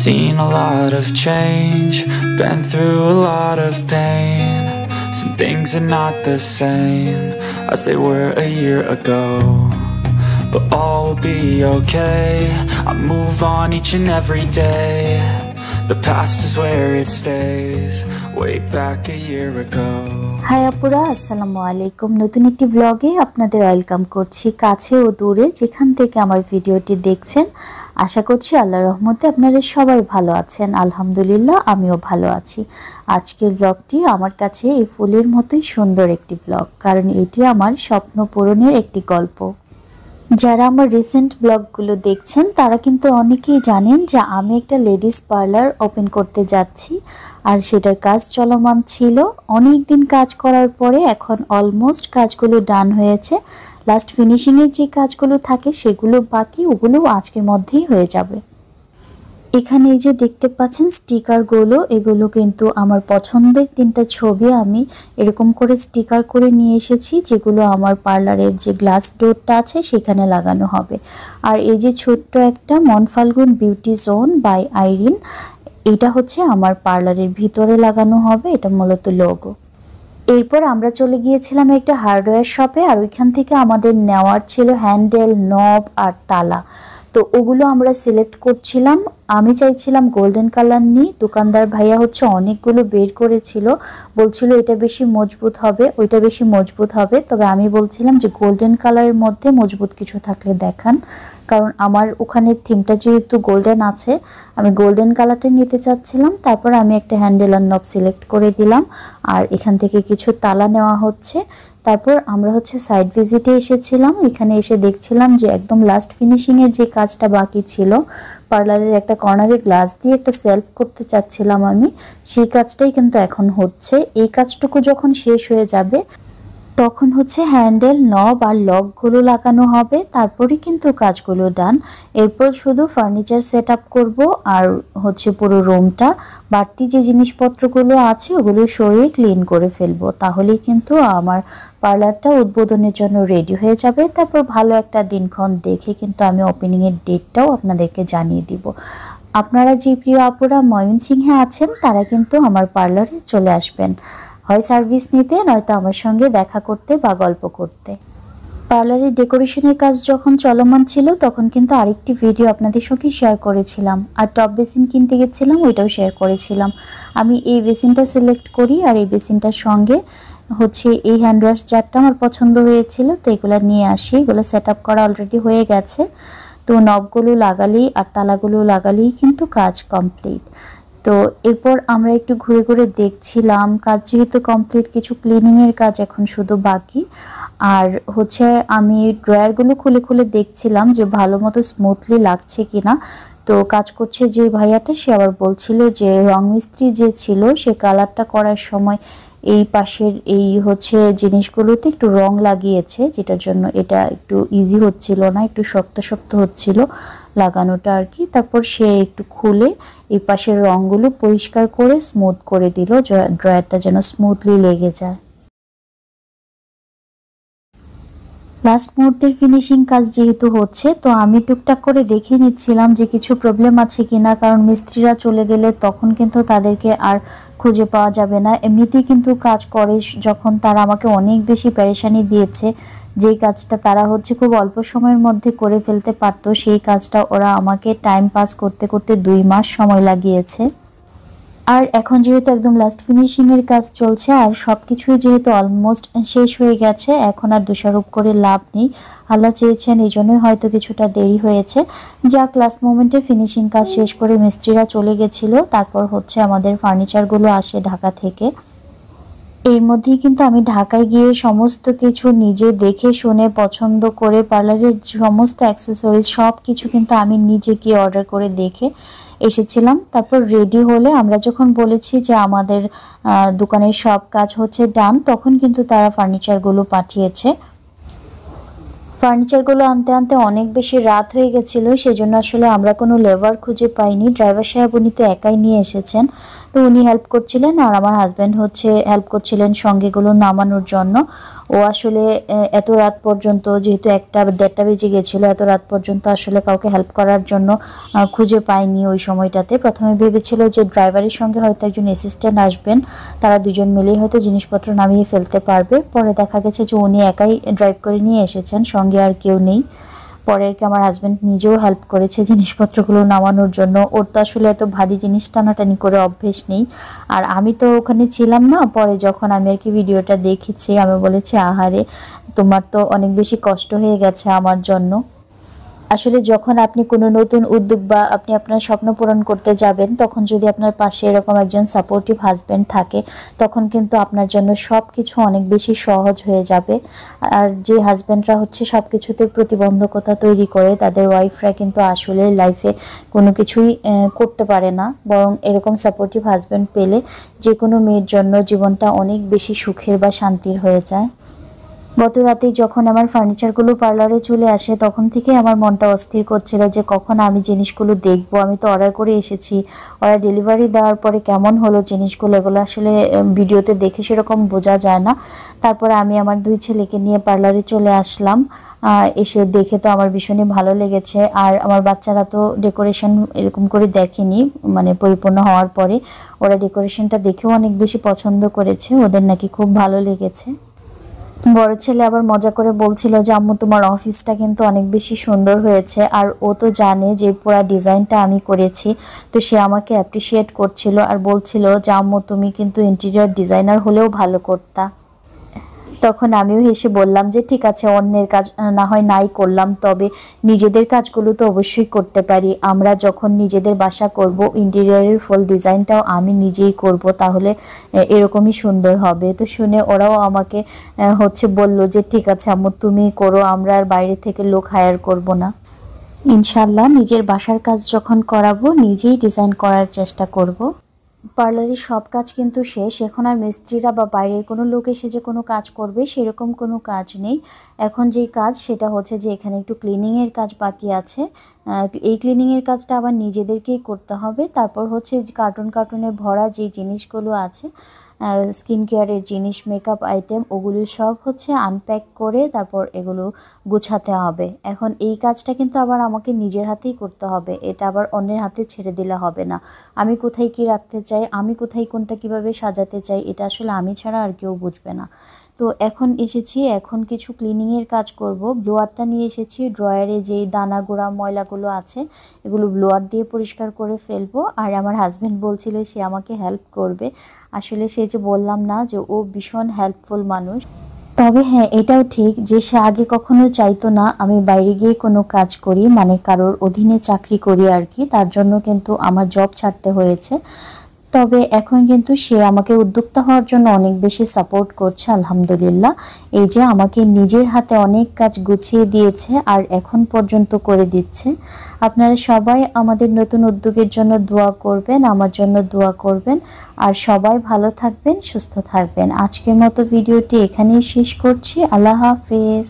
Seen a lot of change, been through a lot of pain. Some things are not the same as they were a year ago, but all will be okay. I move on each and every day. The past is where it stays, way back a year ago. Hi আপুরা, আসসালামু আলাইকুম। নতুন একটি ব্লগে আপনাদের welcome করছি, কাছে ও দূরে যেখান থেকে আমার ভিডিওটি দেখছেন। আশা করছি আল্লাহর রহমতে আপনারা সবাই ভালো আছেন। আলহামদুলিল্লাহ, আমিও ভালো আছি। আজকের ব্লগটি আমার কাছে এই ফুলের মতোই সুন্দর একটি ব্লগ, কারণ এটি আমার স্বপ্ন পূরণের একটি গল্প। যারা আমার রিসেন্ট ব্লগগুলো দেখছেন তারা কিন্তু অনেকেই জানেন যে আমি একটা লেডিস পার্লার ওপেন করতে যাচ্ছি, আর সেটার কাজ চলমান ছিল। অনেক দিন কাজ করার পরে এখন অলমোস্ট কাজগুলো ডান হয়েছে। লাস্ট ফিনিশিংয়ের যে কাজগুলো থাকে সেগুলো বাকি, ওগুলো আজকের মধ্যেই হয়ে যাবে। এখানে এই যে দেখতে পাচ্ছেন স্টিকারগুলো, এগুলো কিন্তু আমার পছন্দের 3টা ছবি আমি এরকম করে স্টিকার করে নিয়ে এসেছি, যেগুলো আমার পার্লারের যে গ্লাস ডোরটা আছে সেখানে লাগানো হবে। আর এই যে ছোট্ট একটা মনফাল্গুন বিউটি জোন বাই আইরিন, এটা হচ্ছে আমার পার্লারের ভিতরে লাগানো হবে, এটা মূলত লোগো। এরপর আমরা চলে গিয়েছিলাম একটা হার্ডওয়্যার শপে, আর ওইখান থেকে আমাদের নেওয়ার ছিল হ্যান্ডেল, নব আর তালা। তো ওগুলো আমরা সিলেক্ট করছিলাম। আমি চাইছিলাম গোল্ডেন কালার নিই, দোকানদার ভাইয়া হচ্ছে অনেকগুলো বের করেছিল, বলছিল এটা বেশি মজবুত হবে, ওইটা বেশি মজবুত হবে। তবে আমি বলছিলাম যে গোল্ডেন কালারের মধ্যে মজবুত কিছু থাকলে দেখান, কারণ আমার ওখানে থিমটা যেহেতু গোল্ডেন আছে, আমি গোল্ডেন কালারটা নিতে চাচ্ছিলাম। তারপর আমি একটা হ্যান্ডেল আর নব সিলেক্ট করে দিলাম, আর এখান থেকে কিছু তালা নেওয়া হচ্ছে। তারপর আমরা হচ্ছে সাইড ভিজিটে এসেছিলাম। এখানে এসে দেখছিলাম যে একদম লাস্ট ফিনিশিংয়ের যে কাজটা বাকি ছিল, পার্লারের একটা কর্নারে গ্লাস দিয়ে একটা সেলফ করতে চাচ্ছিলাম আমি, সেই কাজটাই কিন্তু এখন হচ্ছে। এই কাজটুকু যখন শেষ হয়ে যাবে তখন হচ্ছে হ্যান্ডেল, নব আর লকগুলো লাগানো হবে, তারপরে কিন্তু কাজগুলো ডান। এরপর শুধু ফার্নিচার সেট আপ করবো, আর হচ্ছে পুরো রুমটা বাড়তি যে জিনিসপত্রগুলো আছে ওগুলো সরিয়ে ক্লিন করে ফেলবো, তাহলেই কিন্তু আমার পার্লারটা উদ্বোধনের জন্য রেডি হয়ে যাবে। তারপর ভালো একটা দিনক্ষণ দেখে কিন্তু আমি ওপেনিংয়ের ডেটটাও আপনাদেরকে জানিয়ে দিব। আপনারা যে প্রিয় আপুরা ময়মনসিংহে আছেন তারা কিন্তু আমার পার্লারে চলে আসবেন, হয় সার্ভিস নিতে, নয়তো আমার সঙ্গে দেখা করতে বা গল্প করতে। পার্লারের ডেকোরেশনের কাজ যখন চলমান ছিল তখন কিন্তু আরেকটি ভিডিও আপনাদের সঙ্গে শেয়ার করেছিলাম, আর টপ বেসিন কিনতে গেছিলাম ওইটাও শেয়ার করেছিলাম। আমি এই বেসিনটা সিলেক্ট করি, আর এই বেসিনটার সঙ্গে হচ্ছে এই হ্যান্ড ওয়াশ জারটা আমার পছন্দ হয়েছিল, তো এগুলো নিয়ে আসি। এগুলো সেট আপ করা অলরেডি হয়ে গেছে, তো নবগুলো লাগালেই আর তালাগুলো লাগালেই কিন্তু কাজ কমপ্লিট। তো এরপর আমরা একটু ঘুরে ঘুরে দেখছিলাম, কাজ যেহেতু কমপ্লিট, কিছু ক্লিনিংয়ের কাজ এখন শুধু বাকি। আর হচ্ছে আমি ড্রয়ারগুলো খুলে খুলে দেখছিলাম যে ভালো মতো স্মুথলি লাগছে কিনা। তো কাজ করছে যে ভাইয়াটা, সে আবার বলছিল যে রং মিস্ত্রি যে ছিল সে কালারটা করার সময় এই পাশের এই হচ্ছে জিনিসগুলোতে একটু রং লাগিয়েছে, যেটার জন্য এটা একটু ইজি হচ্ছিল না, একটু শক্ত শক্ত হচ্ছিল লাগানোটা আর কি। তারপর সে একটু খুলে এই পাশের রংগুলো পরিষ্কার করে স্মুথ করে দিল, ড্রয়ারটা যেন স্মুথলি লেগে যায়। লাস্ট মুহূর্তের ফিনিশিং কাজ যেহেতু হচ্ছে, তো আমি টুকটাক করে দেখে নিচ্ছিলাম যে কিছু প্রবলেম আছে কিনা, কারণ মিস্ত্রিরা চলে গেলে তখন কিন্তু তাদেরকে আর খুঁজে পাওয়া যাবে না। এমনিতেই কিন্তু কাজ করে যখন তারা আমাকে অনেক বেশি পেরেশানি দিয়েছে, যেই কাজটা তারা হচ্ছে খুব অল্প সময়ের মধ্যে করে ফেলতে পারতো, সেই কাজটা ওরা আমাকে টাইম পাস করতে করতে 2 মাস সময় লাগিয়েছে। আর এখন যেহেতু একদম লাস্ট ফিনিশিংয়ের কাজ চলছে, আর সবকিছুই যেহেতু অলমোস্ট শেষ হয়ে গেছে, এখন আর দোষারোপ করে লাভ নেই। আল্লাহ চেয়েছেন, এই জন্যই হয়তো কিছুটা দেরি হয়েছে। যাক, লাস্ট মোমেন্টে ফিনিশিং কাজ শেষ করে মিস্ত্রিরা চলে গেছিল। তারপর হচ্ছে আমাদের ফার্নিচারগুলো আসে ঢাকা থেকে। এর মধ্যেই কিন্তু আমি ঢাকায় গিয়ে সমস্ত কিছু নিজে দেখে শুনে পছন্দ করে, পার্লারের সমস্ত অ্যাক্সেসরিজ সব কিছু কিন্তু আমি নিজে গিয়ে অর্ডার করে দেখে এসেছিলাম। তারপর রেডি হলে আমরা যখন বলেছি যে আমাদের দোকানের সব কাজ হচ্ছে ডান, তখন কিন্তু তারা ফার্নিচারগুলো পাঠিয়েছে। ফার্নিচারগুলো আনতে আনতে অনেক বেশি রাত হয়ে গেছিল, সেজন্য আসলে আমরা কোনো লেবার খুঁজে পাইনি। ড্রাইভার সাহেব উনি তো একাই নিয়ে এসেছেন, তো উনি হেল্প করছিলেন, আর আমার হাজব্যান্ড হচ্ছে হেল্প করছিলেন সঙ্গেগুলো নামানোর জন্য। ও আসলে এত রাত পর্যন্ত, যেহেতু 1-1:30 বেজে গেছিলো, এত রাত পর্যন্ত আসলে কাউকে হেল্প করার জন্য খুঁজে পায়নি। ওই সময়টাতে প্রথমে ভেবেছিল যে ড্রাইভারের সঙ্গে হয়তো একজন অ্যাসিস্ট্যান্ট আসবেন, তারা দুজন মিলেই হয়তো জিনিসপত্র নামিয়ে ফেলতে পারবে। পরে দেখা গেছে যে উনি একাই ড্রাইভ করে নিয়ে এসেছেন, সঙ্গে আর কেউ নেই। পরে আর কি আমার হাজব্যান্ড নিজেও হেল্প করেছে জিনিসপত্রগুলো নামানোর জন্য। ওর তো আসলে এত ভারী জিনিস টানাটানি করে অভ্যেস নেই, আর আমি তো ওখানে ছিলাম না। পরে যখন আমি আর কি ভিডিওটা দেখেছি, আমি বলেছি আহারে, তোমার তো অনেক বেশি কষ্ট হয়ে গেছে আমার জন্য। আসলে যখন আপনি কোনো নতুন উদ্যোগ বা আপনি আপনার স্বপ্ন পূরণ করতে যাবেন, তখন যদি আপনার পাশে এরকম একজন সাপোর্টিভ হাজব্যান্ড থাকে, তখন কিন্তু আপনার জন্য সব কিছু অনেক বেশি সহজ হয়ে যাবে। আর যে হাজব্যান্ডরা হচ্ছে সব কিছুতে প্রতিবন্ধকতা তৈরি করে, তাদের ওয়াইফরা কিন্তু আসলে লাইফে কোনো কিছুই করতে পারে না। বরং এরকম সাপোর্টিভ হাজব্যান্ড পেলে যে কোনো মেয়ের জন্য জীবনটা অনেক বেশি সুখের বা শান্তির হয়ে যায়। গত রাতে যখন আমার ফার্নিচারগুলো পার্লারে চলে আসে, তখন থেকে আমার মনটা অস্থির করছিল যে কখন আমি জিনিসগুলো দেখবো। আমি তো অর্ডার করে এসেছি, ওরা ডেলিভারি দেওয়ার পরে কেমন হলো জিনিসগুলো, এগুলো আসলে ভিডিওতে দেখে সেরকম বোঝা যায় না। তারপরে আমি আমার 2 ছেলেকে নিয়ে পার্লারে চলে আসলাম। এসে দেখে তো আমার ভীষণই ভালো লেগেছে। আর আমার বাচ্চারা তো ডেকোরেশন এরকম করে দেখেনি, মানে পরিপূর্ণ হওয়ার পরে ওরা ডেকোরেশনটা দেখেও অনেক বেশি পছন্দ করেছে, ওদের নাকি খুব ভালো লেগেছে। বড় ছেলে আবার মজা করে বলছিল যে আম্মু তোমার অফিসটা কিন্তু অনেক বেশি সুন্দর হয়েছে। আর ও তো জানে যে পুরো ডিজাইনটা আমি করেছি, তো সে আমাকে অ্যাপ্রিসিয়েট করছিল আর বলছিল যে আম্মু তুমি কিন্তু ইন্টেরিয়র ডিজাইনার হলেও ভালো করতা। তখন আমিও হেসে বললাম যে ঠিক আছে, অন্যের কাজ না হয় নাই করলাম, তবে নিজেদের কাজগুলো তো অবশ্যই করতে পারি। আমরা যখন নিজেদের বাসা করব, ইন্টেরিয়রের ফুল ডিজাইনটাও আমি নিজেই করব, তাহলে এরকমই সুন্দর হবে। তো শুনে ওরাও আমাকে হচ্ছে বলল যে ঠিক আছে আম্মু তুমি করো, আমরা আর বাইরে থেকে লোক হায়ার করব না। ইনশাল্লাহ নিজের বাসার কাজ যখন করাবো, নিজেই ডিজাইন করার চেষ্টা করব। পার্লারের সব কাজ কিন্তু শেষ। এখন আর মিস্ত্রিরা বা বাইরের কোনো লোক এসে যে কোনো কাজ করবে সেরকম কোনো কাজ নেই। এখন যেই কাজ সেটা হচ্ছে যে এখানে একটু ক্লিনিংয়ের কাজ বাকি আছে। এই ক্লিনিংয়ের কাজটা আবার নিজেদেরকেই করতে হবে। তারপর হচ্ছে কার্টুনে ভরা যে জিনিসগুলো আছে, স্কিন কেয়ারের জিনিস, মেকআপ আইটেম, ওগুলো সব হচ্ছে আনপ্যাক করে তারপর এগুলো গুছাতে হবে। এখন এই কাজটা কিন্তু আবার আমাকে নিজের হাতেই করতে হবে, এটা আবার অন্যের হাতে ছেড়ে দিলে হবে না। আমি কোথায় কি রাখতে চাই, আমি কোথায় কোনটা কিভাবে সাজাতে চাই, এটা আসলে আমি ছাড়া আর কেউ বুঝবে না। তো এখন এসেছি, এখন কিছু ক্লিনিংয়ের কাজ করব। ব্লোয়ারটা নিয়ে এসেছি, ড্রয়ারে যেই দানা গোড়া ময়লাগুলো আছে এগুলো ব্লোয়ার দিয়ে পরিষ্কার করে ফেলবো। আর আমার হাজব্যান্ড বলছিল সে আমাকে হেল্প করবে। আসলে সে যে বললাম না যে ও ভীষণ হেল্পফুল মানুষ। তবে হ্যাঁ, এটাও ঠিক যে সে আগে কখনো চাইতো না আমি বাইরে গিয়ে কোনো কাজ করি, মানে কারোর অধীনে চাকরি করি আর কি। তার জন্য কিন্তু আমার জব ছাড়তে হয়েছে। তবে এখন কিন্তু সে আমাকে উদ্যোক্তা হওয়ার জন্য অনেক বেশি সাপোর্ট করছে, আলহামদুলিল্লাহ। এই যে আমাকে নিজের হাতে অনেক কাজ গুছিয়ে দিয়েছে আর এখন পর্যন্ত করে দিচ্ছে। আপনারা সবাই আমাদের নতুন উদ্যোগের জন্য দোয়া করবেন, আমার জন্য দোয়া করবেন। আর সবাই ভালো থাকবেন, সুস্থ থাকবেন। আজকের মতো ভিডিওটি এখানেই শেষ করছি। আল্লাহ হাফেজ।